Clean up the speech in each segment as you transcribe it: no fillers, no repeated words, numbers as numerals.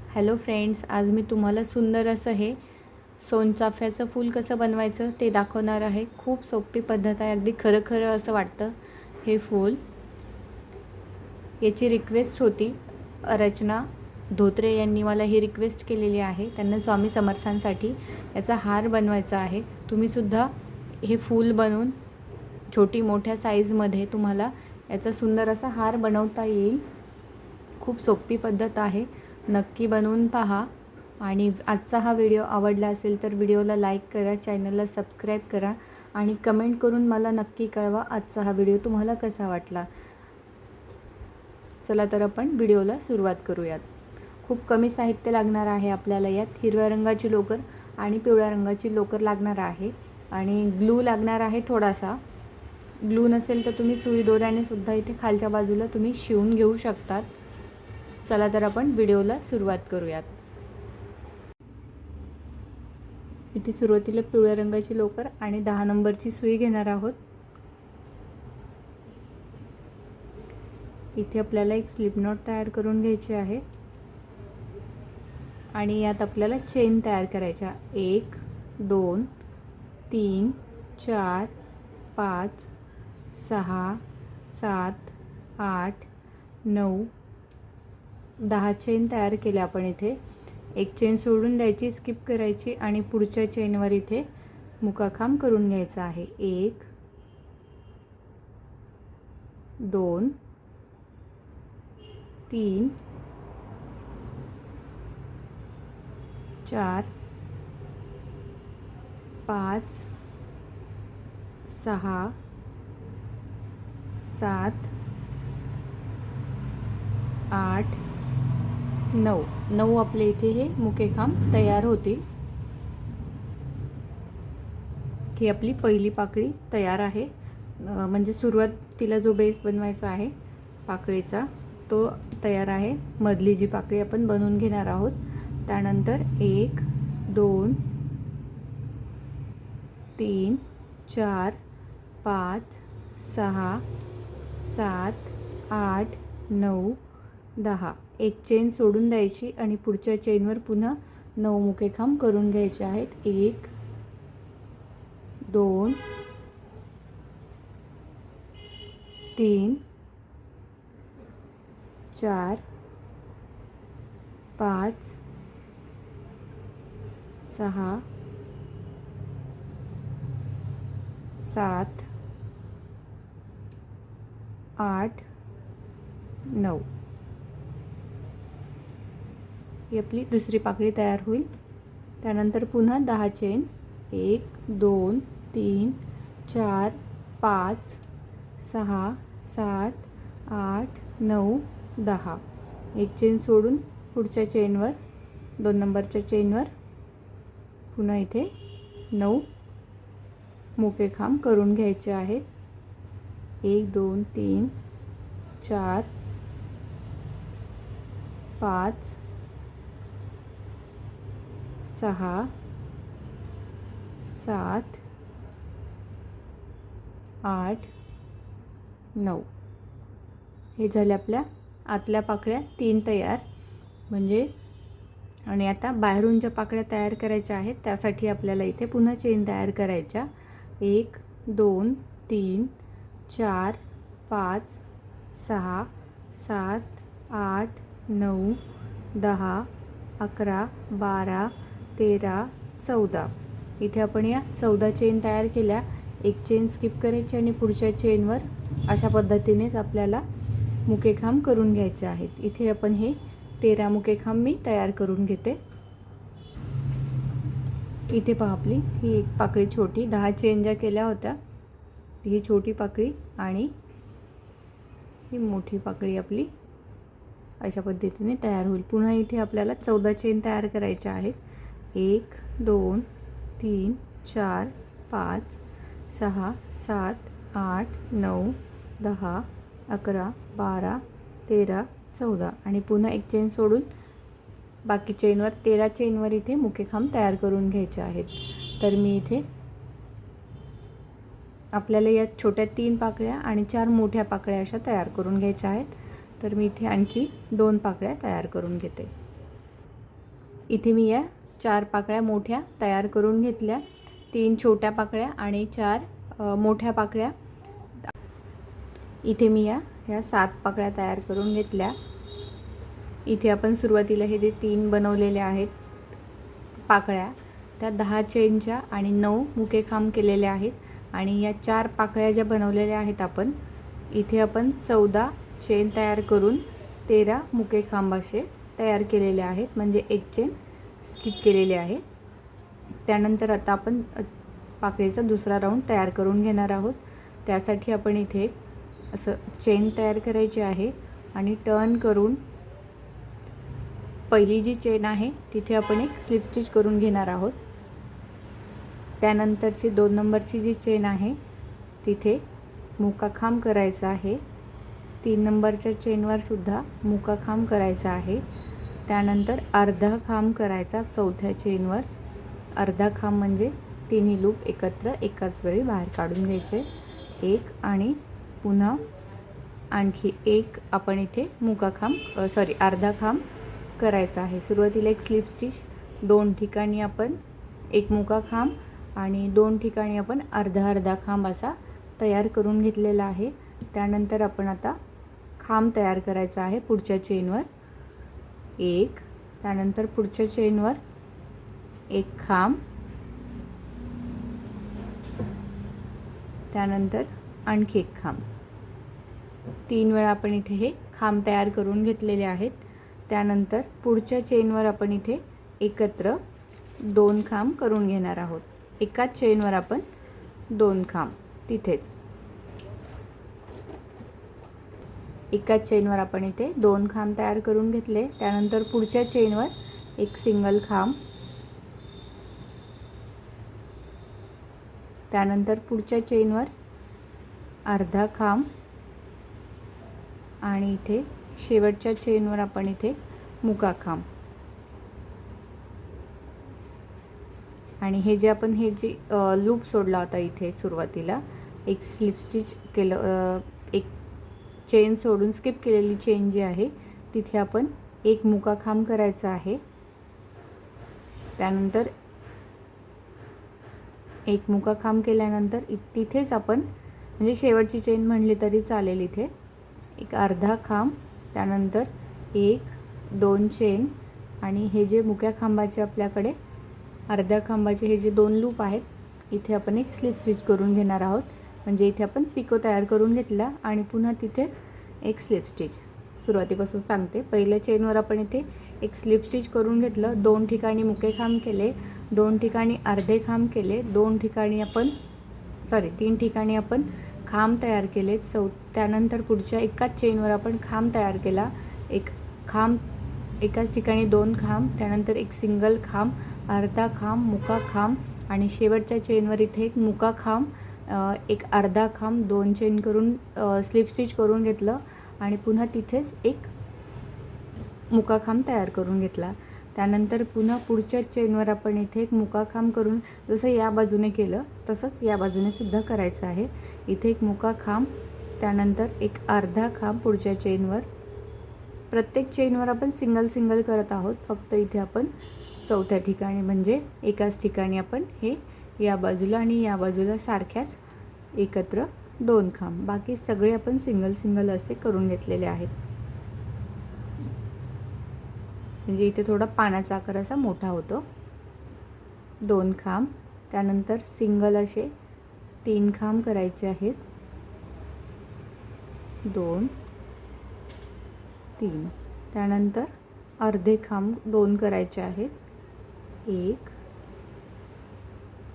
Hello friends, आज मी तुम्हाला सुंदर असं हे सोनचाफ्याचं फूल कसं बनवायचं ते दाखवणार आहे. खूप सोपी पद्धत आहे. अगदी खरं खरं असं वाटतं हे फूल. याची रिक्वेस्ट होती, रचना धोत्रे यांनी मला ही रिक्वेस्ट केलेली आहे. त्यांना स्वामी समर्थांसाठी याचा हार बनवायचा आहे. तुम्हीसुद्धा हे फूल बनवून छोटी मोठ्या साईजमध्ये तुम्हाला याचा सुंदर असा हार बनवता येईल. खूप सोपी पद्धत आहे. नक्की बनवून पहा. आणि आजचा हा व्हिडिओ आवडला असेल तर व्हिडिओला लाईक करा, चॅनलला सबस्क्राईब करा आणि कमेंट करून मला नक्की कळवा आजचा हा व्हिडिओ तुम्हाला कसा वाटला. चला तर आपण व्हिडिओला सुरुवात करूयात. खूप कमी साहित्य लागणार आहे आपल्याला. यात हिरव्या रंगाची लोकर आणि पिवळ्या रंगाची लोकर लागणार आहे आणि ग्लू लागणार आहे थोडासा. ग्लू नसेल तर तुम्ही सुई दोऱ्याने सुद्धा इथे खालच्या बाजूला तुम्ही शिवून घेऊ शकतात. चला तर आपण व्हिडिओला सुरुवात करूयात. इथे सुरुवातीला पिवळ्या रंगाची लोकर आणि 10 नंबरची सुई घेणार आहोत. इथे आपल्याला एक स्लिप नॉट तयार करून घ्यायची आहे आणि यात आपल्याला चेन तयार करायच्या. 1 2 3 4 5 6 7 8 9 10 चेन तयार केल्या आपण. इथे एक चेन सोडून द्यायची, स्किप करायची आणि पुढच्या चेनवर इथे मुकाखांब करून घ्यायचा आहे. 1 2 3 4 5 6 7 8 9 आपले इथे हे मुकेखांब तयार होतील. ही आपली पहिली पाकळी तयार आहे. म्हणजे सुरुवातीला जो बेस बनवायचा आहे पाकळीचा तो तयार आहे. मधली जी पाकळी आपण बनवून घेणार आहोत. त्यानंतर 1 2 3 4 5 6 7 8 9 10 एक चेन सोडून द्यायची आणि पुढच्या चेनवर पुन्हा 9 मुकेखांब करून घ्यायचे आहेत. 1 2 3 4 5 6 7 8 9 ही आपली दुसरी पाकळी तयार होईल. त्यानंतर पुन्हा 10 चेन. 1 2 3 4 5 6 7 8 9 10 एक चेन सोडून पुढच्या चेनवर 2 नंबरच्या चेनवर पुन्हा इथे 9 मुकेखांब करून घ्यायचे आहेत. 1 2 3 4 5 6 7 8 9 हे झाले आपल्या आतल्या पाकळ्या 3 तयार. म्हणजे आणि आता बाहेरून ज्या पाकळ्या तयार करायच्या आहेत त्यासाठी आपल्याला इथे पुन्हा चेन तयार करायच्या. 1 2 3 4 5 6 7 8 9 10 11 12 13 14 इथे आपण या 14 चेन तयार केल्या. एक चेन स्किप करायची आणि पुढच्या चेनवर अशा पद्धतीनेच आपल्याला मुकेखांब करून घ्यायचे आहेत. इथे आपण हे 13 मुकेखांब मी तयार करून घेते. इथे पहा आपली ही एक पाकळी छोटी 10 चेन ज्या केल्या होत्या ही छोटी पाकळी आणि ही मोठी पाकळी आपली अशा पद्धतीने तयार होईल. पुन्हा इथे आपल्याला 14 चेन तयार करायच्या आहेत. 1 2 3 4 5 6 7 8 9 10 11 12 13 14 आणि पुन्हा एक चेन सोडून बाकी चेनवर 13 चेनवर इथे मुकेखांब तयार करून घ्यायचे आहेत. तर मी इथे आपल्याला यात छोट्या 3 पाकळ्या आणि 4 मोठ्या पाकळ्या अशा तयार करून घ्यायच्या आहेत. तर मी इथे आणखी 2 पाकळ्या तयार करून घेते. इथे मी या 4 पाकळ्या मोठ्या तयार करून घेतल्या, 3 छोट्या पाकळ्या आणि 4 मोठ्या पाकळ्या. इथे मी ह्या 7 पाकळ्या तयार करून घेतल्या. इथे आपण सुरुवातीला हे जे 3 बनवलेले आहेत पाकळ्या, त्या 10 चेनच्या आणि 9 मुके खांब केलेले आहेत. आणि या 4 पाकळ्या ज्या बनवलेल्या आहेत आपण, इथे आपण 14 चेन तयार करून 13 मुके खांब असे तयार केलेले आहेत, म्हणजे एक चेन स्किप केलेली आहे. त्यानंतर आता आपण पाकळीचा दुसरा राऊंड तयार करून घेणार आहोत. त्यासाठी आपण इथे असं चेन तयार करायची आहे आणि टर्न करून पहिली जी चेन आहे तिथे आपण एक स्लिप स्टिच करून घेणार आहोत. त्यानंतरची 2 नंबरची जी चेन आहे तिथे मुका खांब करायचा आहे. 3 नंबरच्या चेनवर सुद्धा मुका खांब करायचा आहे. त्यानंतर अर्धा खांब करायचा चौथ्या चेनवर. अर्धा खांब म्हणजे तिन्ही लूप एकत्र एकाच वेळी बाहेर काढून घ्यायचे. एक आणि पुन्हा आणखी एक आपण इथे मुका खांब अर्धा खांब करायचा आहे. सुरुवातीला एक स्लिप स्टिच, 2 ठिकाणी आपण एक मुका खांब आणि 2 ठिकाणी आपण अर्धा अर्धा खांब असा तयार करून घेतलेला आहे. त्यानंतर आपण आता खांब तयार करायचा आहे पुढच्या चेनवर एक, त्यानंतर पुढच्या चेनवर एक खांब, त्यानंतर आणखी एक खांब. 3 वेळा आपण इथे हे खांब तयार करून घेतलेले आहेत. त्यानंतर पुढच्या चेनवर आपण इथे एकत्र 2 खांब करून घेणार आहोत. एकाच चेनवर आपण 2 खांब तिथेच एकाच चेनवर आपण इथे 2 खांब तयार करून घेतले. त्यानंतर पुढच्या चेनवर एक सिंगल खांब, त्यानंतर पुढच्या चेनवर अर्धा खांब आणि इथे शेवटच्या चेनवर आपण इथे मुका खांब. आणि हे जे आपण लूप सोडला होता इथे सुरुवातीला एक स्लिप स्टिच केलं, एक चेन सोडून स्किप केलेली चेन जी आहे तिथे आपण एक मुका खांब करायचा आहे. त्यानंतर एक मुका खांब केल्यानंतर तिथेच आपण म्हणजे शेवटची चेन म्हणली तरी चालेल, इथे एक अर्धा खांब, त्यानंतर 1 2 चेन आणि हे जे मुक्या खांबाचे आपल्याकडे अर्ध्या खांबाचे हे जे 2 लूप आहेत इथे आपण एक स्लिप स्टिच करून घेणार आहोत. म्हणजे इथे आपण पिको तयार करून घेतला आणि पुन्हा तिथेच एक स्लिप स्टिच. सुरुवातीपासून सांगते, पहिल्या चेनवर आपण इथे एक स्लिप स्टिच करून घेतलं, 2 ठिकाणी मुके खांब केले, 2 ठिकाणी अर्धे खांब केले, 3 ठिकाणी आपण खांब तयार केले. त्यानंतर पुढच्या एकाच चेनवर आपण खांब तयार केला, एक खांब एकाच ठिकाणी 2 खांब, त्यानंतर एक सिंगल खांब, अर्धा खांब, मुका खांब आणि शेवटच्या चेनवर इथे एक मुका खांब, एक अर्धा खांब, 2 चेन करून स्लिप स्टिच करून घेतलं आणि पुन्हा तिथेच एक मुका खांब तयार करून घेतला. त्यानंतर पुन्हा पुढच्या चेनवर आपण इथे एक मुका खांब करून जसं या बाजूने केलं तसंच या बाजूने सुद्धा करायचं आहे. इथे एक मुका खांब, त्यानंतर एक अर्धा खांब पुढच्या चेनवर. प्रत्येक चेनवर आपण सिंगल करत आहोत, फक्त इथे आपण चौथ्या ठिकाणी म्हणजे एकाच ठिकाणी आपण हे या बाजूला आणि या बाजूला सारख्याच एकत्र 2 खांब, बाकी सगळे आपण सिंगल असे करून घेतलेले आहेत. म्हणजे इथे थोडा पानाचा आकार असा मोठा होतो. 2 खांब, त्यानंतर सिंगल असे 3 खांब करायचे आहेत, 2 3, त्यानंतर अर्धे खांब 2 करायचे आहेत, 1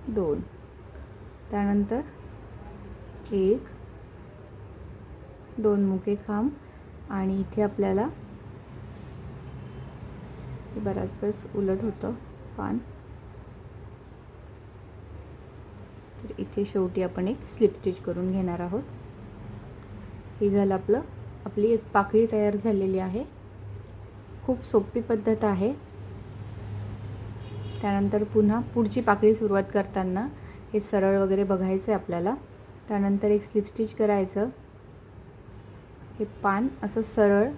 2, त्यानंतर 1 2 मुके खांब आणि इथे आपल्याला बराच वेळेस उलट होतं पान, तर इथे शेवटी आपण एक स्लिप स्टिच करून घेणार आहोत. हे झालं आपली एक पाकळी तयार झालेली आहे. खूप सोपी पद्धत आहे. त्यानंतर पुन्हा पुढची पाकळी सुरुवात करताना हे सरळ वगैरे बघायचं आहे आपल्याला. त्यानंतर एक स्लिप स्टिच करायचं. हे पान असं सरळ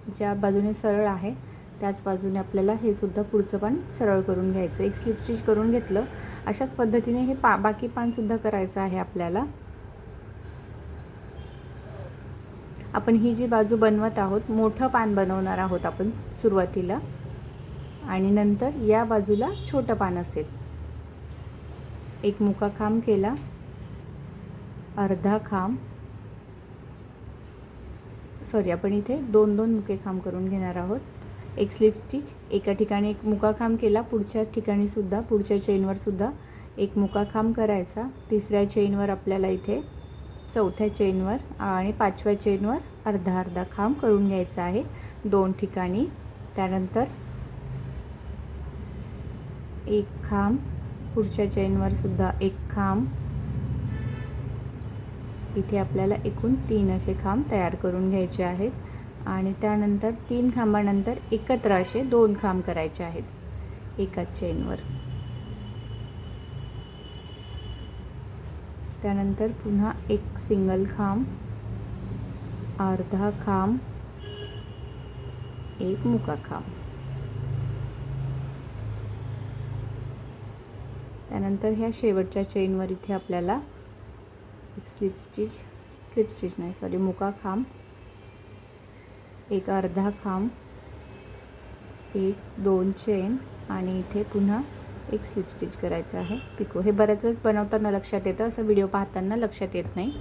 ज्या बाजूने सरळ आहे त्याच बाजूने आपल्याला हे सुद्धा पुढचं पान सरळ करून घ्यायचं. एक स्लिप स्टिच करून घेतलं. अशाच पद्धतीने हे बाकी पानसुद्धा करायचं आहे आपल्याला. आपण ही जी बाजू बनवत आहोत, मोठं पान बनवणार आहोत आपण सुरुवातीला, आणि नंतर या बाजूला छोटं पान असेल. एक मुका खांब केला, अर्धा खांब, सॉरी आपण इथे दोन मुके खांब करून घेणार आहोत. एक स्लिप स्टिच, एका ठिकाणी एक मुका खांब केला, पुढच्या ठिकाणी सुद्धा पुढच्या चेनवर सुद्धा एक मुका खांब करायचा. तिसऱ्या चेनवर आपल्याला इथे, चौथ्या चेनवर आणि पाचव्या चेनवर अर्धा खांब करून घ्यायचा आहे 2 ठिकाणी. त्यानंतर एक खांब, पुढच्या चेनवर सुद्धा एक खांब. इथे आपल्याला एकूण 3 असे खांब तयार करून घ्यायचे आहेत. आणि त्यानंतर 3 खांबानंतर एकत्र असे 2 खांब करायचे आहेत एकाच चेनवर. त्यानंतर पुन्हा एक सिंगल खांब, अर्धा खांब, एक मुका खांब. त्यानंतर ह्या शेवटच्या चेनवर इथे आपल्याला एक स्लिप स्टिच नाही सॉरी मुका खांब, एक अर्धा खांब, एक 2 चेन आणि इथे पुन्हा एक स्लिप स्टिच करायचं आहे पिको. हे बऱ्याच वेळेस बनवताना लक्षात येतं, असं व्हिडिओ पाहताना लक्षात येत नाही.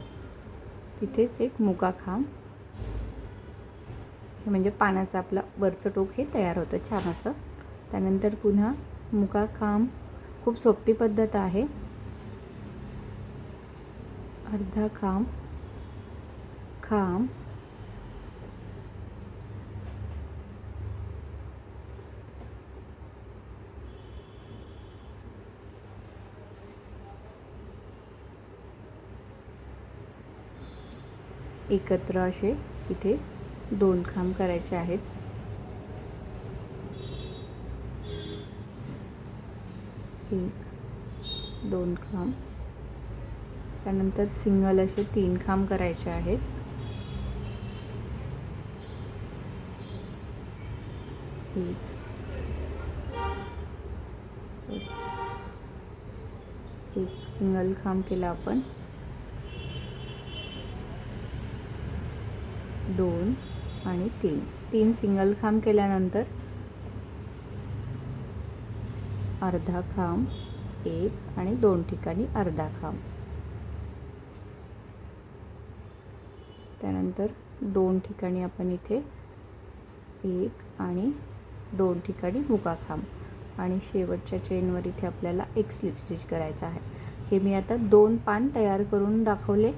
तिथेच एक मुका खांब. हे म्हणजे पानाचं आपलं वरचं टोक हे तयार होतं छान असं. त्यानंतर पुन्हा मुका खांब. खूप सोपी पद्धत आहे. अर्धा खांब, खांब, एकत्र असे इथे 2 खांब करायचे आहेत. एक 2 खांब. त्यानंतर सिंगल असे 3 खांब करायचे आहेत. एक सिंगल खांब केला आपण, 2 आणि 3 सिंगल खांब केल्यानंतर अर्धा खांब, एक आणि 2 ठिकाणी अर्धा खांब. त्यानंतर 2 ठिकाणी आपण इथे एक आणि 2 ठिकाणी मुका खांब आणि शेवटच्या चेनवर इथे आपल्याला एक स्लिप स्टिच करायचा आहे. हे मी आता 2 पान तयार करून दाखवले.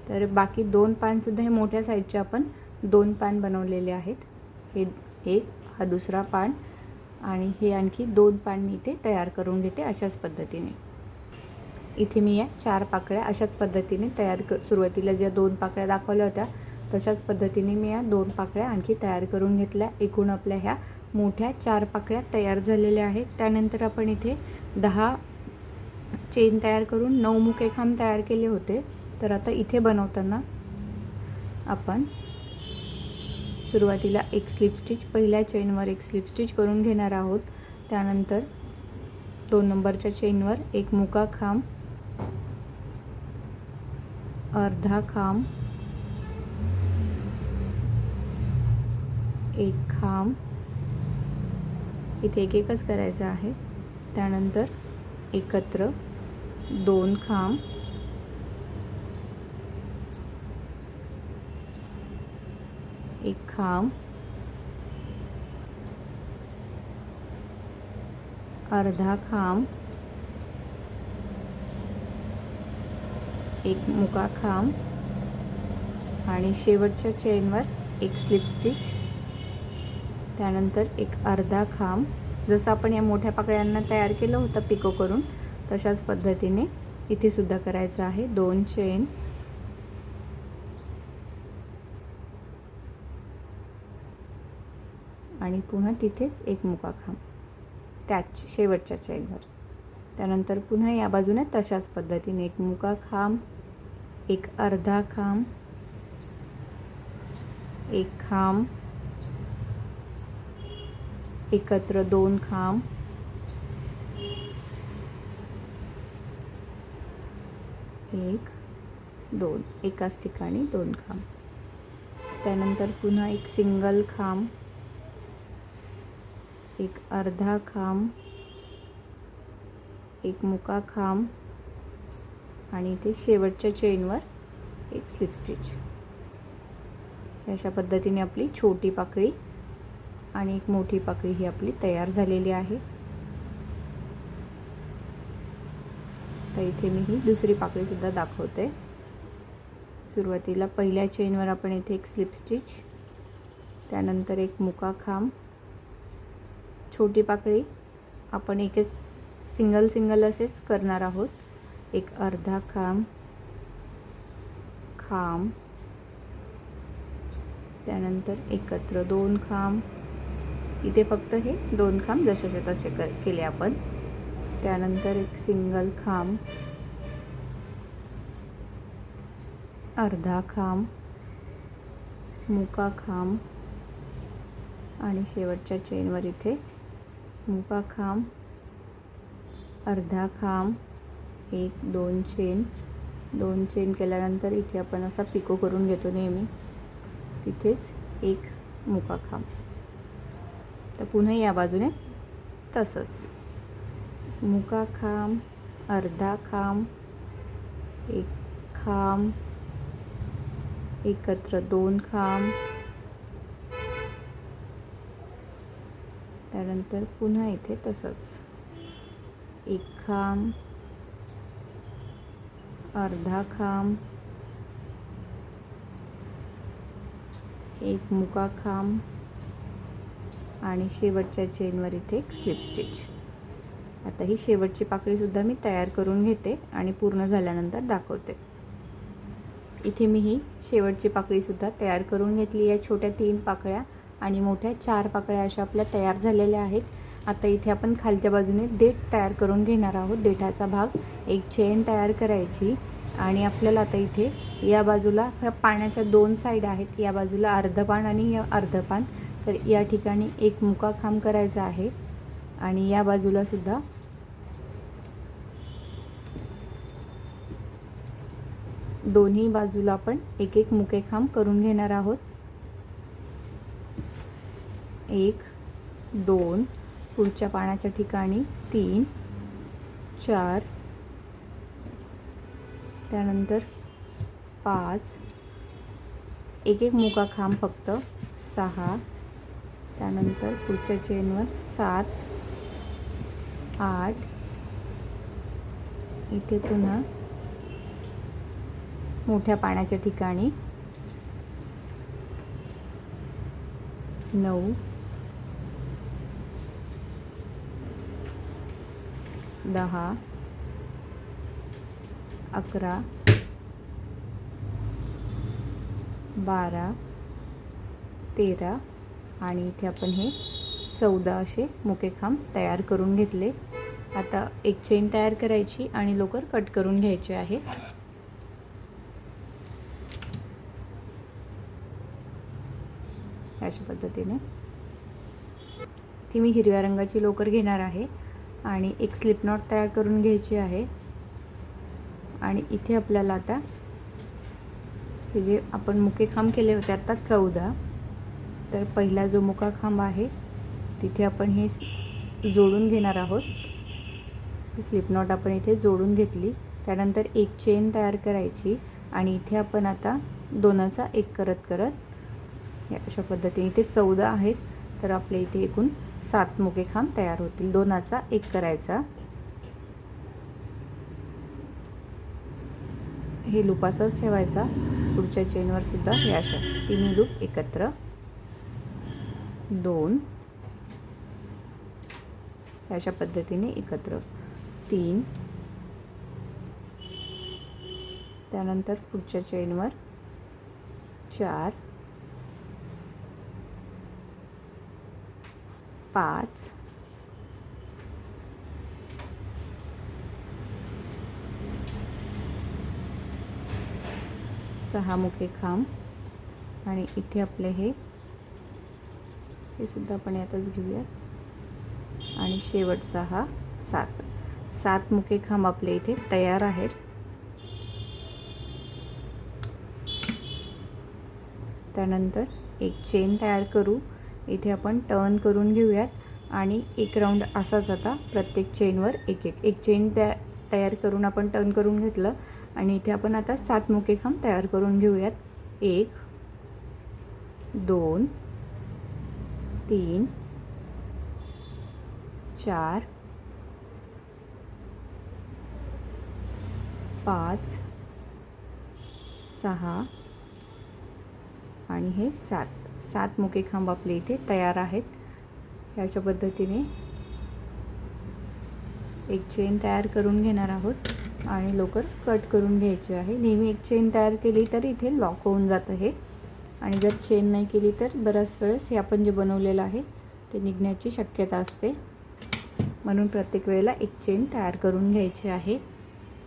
तर बाकी 2 पानसुद्धा हे मोठ्या साईजचे आपण 2 पान बनवलेले आहेत. हे एक, हा दुसरा पान आणि हे आणखी 2 पान मी इथे तयार करून घेते अशाच पद्धतीने. इथे मी या 4 पाकळ्या अशाच पद्धतीने सुरुवातीला ज्या 2 पाकळ्या दाखवल्या होत्या तशाच पद्धतीने मी या 2 पाकळ्या आणखी तयार करून घेतल्या. एकूण आपल्या ह्या मोठ्या 4 पाकळ्या तयार झालेल्या आहेत. त्यानंतर आपण इथे 10 चेन तयार करून 9 मुके खांब तयार केले होते. तर आता इथे बनवताना आपण सुरुवातीला एक स्लिप स्टिच, पहिल्या चेनवर एक स्लिप स्टिच करून घेणार आहोत. त्यानंतर 2 नंबरच्या चेनवर एक मुका खांब, अर्धा खांब, एक खांब, इथे एक एकच करायचं आहे. त्यानंतर एकत्र 2 खांब, एक खांब, अर्धा खांब, एक मुका खांब आणि शेवटच्या चेनवर एक स्लिप स्टिच. त्यानंतर एक अर्धा खांब. जसं आपण या मोठ्या पाकळ्यांना तयार केलं होतं पिको करून तशाच पद्धतीने इथे सुद्धा करायचं आहे. 2 चेन आणि पुन्हा तिथेच एक मुका खांब त्याच शेवटच्या चेनवर. त्यानंतर पुन्हा या बाजूने तशाच पद्धतीने एक मुका खांब, एक अर्धा खांब, एक खांब, एकत्र 2 खांब, एक 2 एकाच ठिकाणी 2 खांब. त्यानंतर पुन्हा एक सिंगल खांब, एक अर्धा खांब, एक मुका खांब आणि इथे शेवटच्या चेनवर एक स्लिप स्टिच. अशा पद्धतीने आपली छोटी पाकळी आणि एक मोठी पाकळी ही आपली तयार झालेली आहे. तर इथे मी ही दुसरी पाकळी सुद्धा दाखवते. सुरुवातीला पहिल्या चेनवर आपण इथे एक स्लिप स्टिच, त्यानंतर एक मुका खांब, छोटी पाकळी आपण एक एक सिंगल असेच करणार आहोत. एक अर्धा खांब, खांब, त्यानंतर एकत्र 2 खांब. इथे फक्त हे 2 खांब जसेच्या तसे केले आपण. त्यानंतर एक सिंगल खांब, अर्धा खांब, मुका खांब आणि शेवटच्या चेनवर इथे मुका खांब, अर्धा खांब, एक 2 चेन. 2 चेन केल्यानंतर इथे आपण असा पिको करून घेतो नेहमी, तिथेच एक मुका खांब. तर पुन्हा या बाजूने तसंच मुका खांब, अर्धा खांब, एक खांब, एकत्र 2 खांब, त्यानंतर पुन्हा इथे तसंच एक खांब, अर्धा खांब, एक मुका खांब आणि शेवटच्या चेनवर इथे एक स्लिप स्टिच. आता ही शेवटची पाकळी सुद्धा मी तयार करून घेते आणि पूर्ण झाल्यानंतर दाखवते. इथे मी ही शेवटची पाकळी सुद्धा तयार करून घेतली आहे. छोट्या 3 पाकळ्या आणि मोठ्या 4 पाकळ्या अशा आपल्या तयार झालेल्या आहेत. आता इथे आपण खालच्या बाजूने देठ तयार करून घेणार आहोत. देठाचा भाग एक चेन तयार करायची आणि आपल्याला आता इथे या बाजूला ह्या पाण्याच्या 2 साईड आहेत. या बाजूला अर्धपान आणि अर्धपान. तर या ठिकाणी एक मुका खांब करायचा आहे आणि या बाजूला सुद्धा दोन्ही बाजूला आपण एक एक मुके खांब करून घेणार आहोत. 1 2 पुढच्या पानाच्या ठिकाणी 3 4 त्यानंतर 5 एक एक मुका खांब फक्त 6 त्यानंतर पुढच्या चेनवर 7 8 इथे पुन्हा मोठ्या पाण्याच्या ठिकाणी 9 10 11 12 13 आणि इथे आपण हे 14 असे मुके खांब तयार करून घेतले. आता एक चेन तयार करायची आणि लवकर कट करून घ्यायचे आहे. अशा पद्धतीने ती मी हिरव्या रंगाची लोकर घेणार आहे आणि एक स्लिप नॉट तयार करून घ्यायची आहे. आणि इथे आपल्याला आता हे जे आपण मुके खांब केले होते आता 14, तर पहिला जो मुका खांब आहे तिथे आपण हे जोडून घेणार आहोत. स्लिप नॉट आपण इथे जोडून घेतली. त्यानंतर एक चेन तयार करायची आणि इथे आपण आता दोनाचा एक करत अशा पद्धतीने इथे 14 आहेत. तर आपल्या इथे एकूण 7 मुके खांब तयार होतील. दोनाचा एक करायचा. हे लूप असंच ठेवायचा. पुढच्या चेनवर सुद्धा हे अशा तिन्ही लूप एकत्र 2 अशा पद्धतीने एकत्र 3 त्यानंतर पुढच्या चेनवर 4 5 6 मुके खांब आणि इथे आपले हे सुद्धा आपण यातच घेऊया. आणि शेवटचा हा 7 मुके खांब आपले इथे तयार आहेत. त्यानंतर एक चेन तयार करू. इथे आपण टर्न करून घेऊयात आणि एक राऊंड असाच आता प्रत्येक चेनवर एक चेन तयार करून आपण टर्न करून घेतलं आणि इथे आपण आता 7 मुके खांब तयार करून घेऊयात. 1 2 3 4 5 6 आणि हे 7 मुके खांब आपले इथे तयार आहेत. ह्याच्या पद्धतीने एक चेन तयार करून घेणार आहोत आणि लवकर कट करून घ्यायचे आहे. नेहमी एक चेन तयार केली तर इथे लॉक होऊन जातं हे, आणि जर चेन नाही केली तर बऱ्याच वेळेस हे आपण जे बनवलेलं आहे ते निघण्याची शक्यता असते. म्हणून प्रत्येक वेळेला एक चेन तयार करून घ्यायची आहे.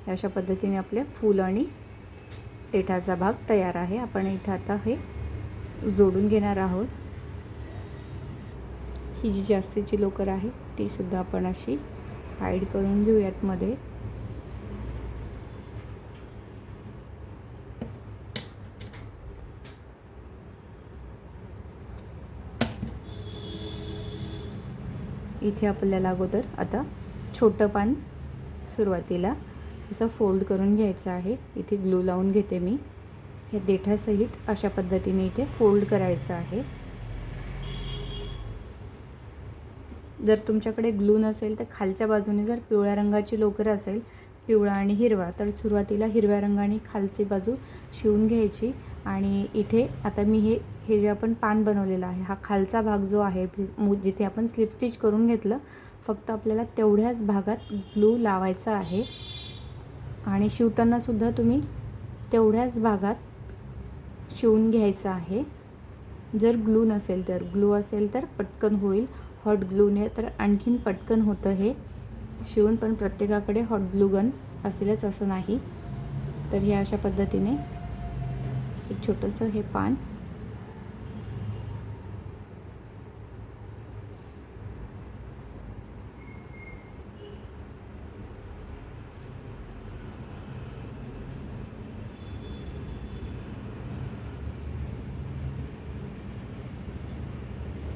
अशा पद्धतीने आपले फूल आणि देठाचा भाग तयार आहे. आपण इथे आता हे जोडून घेणार आहोत. ही जी जास्तीची लोकर आहे ती सुद्धा आपण अशी हाईड करून घेऊयात मध्ये. इथे आपल्याला अगोदर आता छोटं पान सुरुवातीला असं फोल्ड करून घ्यायचं आहे. इथे ग्लू लावून घेते मी. हे देठासहित अशा पद्धतीने इथे फोल्ड करायचं आहे. जर तुमच्याकडे ग्लू नसेल तर खालच्या बाजूने जर पिवळ्या रंगाची लोकर असेल, पिवळा आणि हिरवा, तर सुरुवातीला हिरव्या रंगाने खालची बाजू शिवून घ्यायची. आणि इथे आता मी हे जे आपण पान बनवलेलं आहे, हा खालचा भाग जो आहे जिथे आपण स्लिप स्टिच करून घेतलं, फक्त आपल्याला तेवढ्याच भागात ग्लू लावायचा आहे. आणि शिवताना सुद्धा तुम्ही तेवढ्याच भागात शिवून घ्यायचं आहे. जर ग्लू नसेल तर, ग्लू असेल तर पटकन होईल. हॉट ग्लूने तर आणखीन पटकन होतं हे शिवून, पण प्रत्येकाकडे हॉट ग्लू गन असेलच असं नाही. तर हे अशा पद्धतीने एक छोटंसं हे पान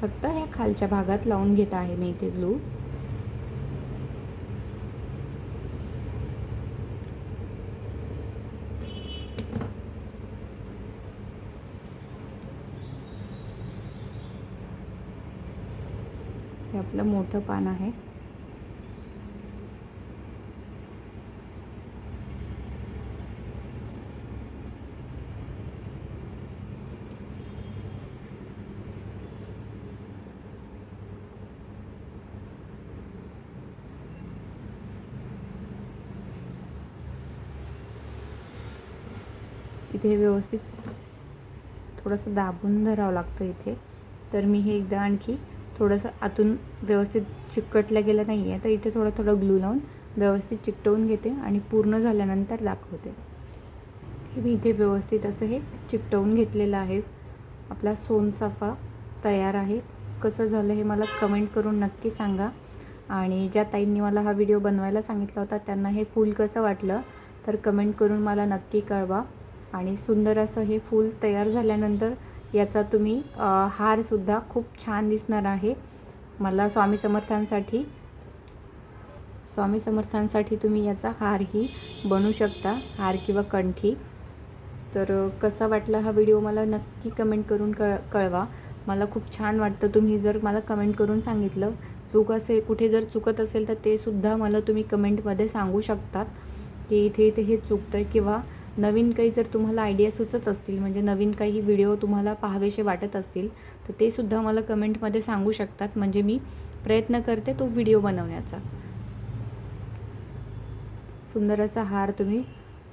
फक्त ह्या खालच्या भागात लावून घेत आहे मी इथे ग्लू. हे आपलं मोठं पान आहे. इथे व्यवस्थित थोडंसं दाबून धरावं लागतं इथे. तर मी हे एकदा आणखी थोडंसं आतून व्यवस्थित चिकटलं गेलं नाही आहे, तर इथे थोडं ग्लू लावून व्यवस्थित चिकटवून घेते आणि पूर्ण झाल्यानंतर दाखवते. हे मी इथे व्यवस्थित असं हे चिकटवून घेतलेलं आहे. आपला सोनचाफा तयार आहे. कसं झालं हे मला कमेंट करून नक्की सांगा. आणि ज्या ताईंनी मला हा व्हिडिओ बनवायला सांगितला होता त्यांना हे फूल कसं वाटलं तर कमेंट करून मला नक्की कळवा. आणि सुंदर असं हे फूल तयार झाल्यानंतर याचा तुम्ही हारसुद्धा खूप छान दिसणार आहे. मला स्वामी समर्थांसाठी तुम्ही याचा हारही बनवू शकता, हार किंवा कंठी. तर कसा वाटला हा व्हिडिओ मला नक्की कमेंट करून कळवा. मला खूप छान वाटतं तुम्ही जर मला कमेंट करून सांगितलं. कुठे जर चुकत असेल तर ते सुद्धा मला तुम्ही कमेंटमध्ये सांगू शकतात की इथे हे चुकतं आहे, किंवा नवीन काही जर तुम्हाला आयडिया सुचत असतील, म्हणजे नवीन काही व्हिडिओ तुम्हाला पाहावेसे वाटत असतील तर ते सुद्धा मला कमेंटमध्ये सांगू शकतात. म्हणजे मी प्रयत्न करते तो व्हिडिओ बनवण्याचा. सुंदर असा हार तुम्ही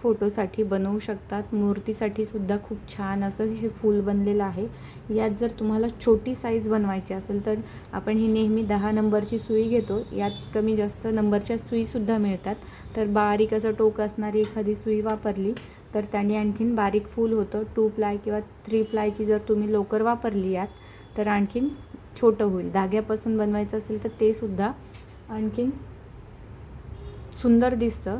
फोटोसाठी बनवू शकतात. मूर्तीसाठी सुद्धा खूप छान असं हे फूल बनलेलं आहे. यात जर तुम्हाला छोटी साईज बनवायची असेल तर आपण ही नेहमी 10 नंबरची सुई घेतो. यात कमी जास्त नंबरच्या सुईसुद्धा मिळतात. तर बारीक असं टोक असणारी एखादी सुई वापरली तर त्याने आणखीन बारीक फूल होतं. 2 प्लाय किंवा 3 प्लायची जर तुम्ही लोकर वापरली यात तर आणखीन छोटं होईल. धाग्यापासून बनवायचं असेल तर ते सुद्धा आणखीन सुंदर दिसतं.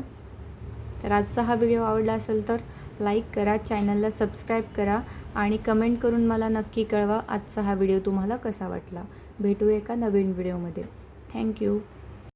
तर आजचा हा व्हिडिओ आवडला असेल तर लाईक करा, चॅनलला सबस्क्राईब करा आणि कमेंट करून मला नक्की कळवा आजचा हा व्हिडिओ तुम्हाला कसा वाटला. भेटू एका नवीन व्हिडिओमध्ये. थँक्यू.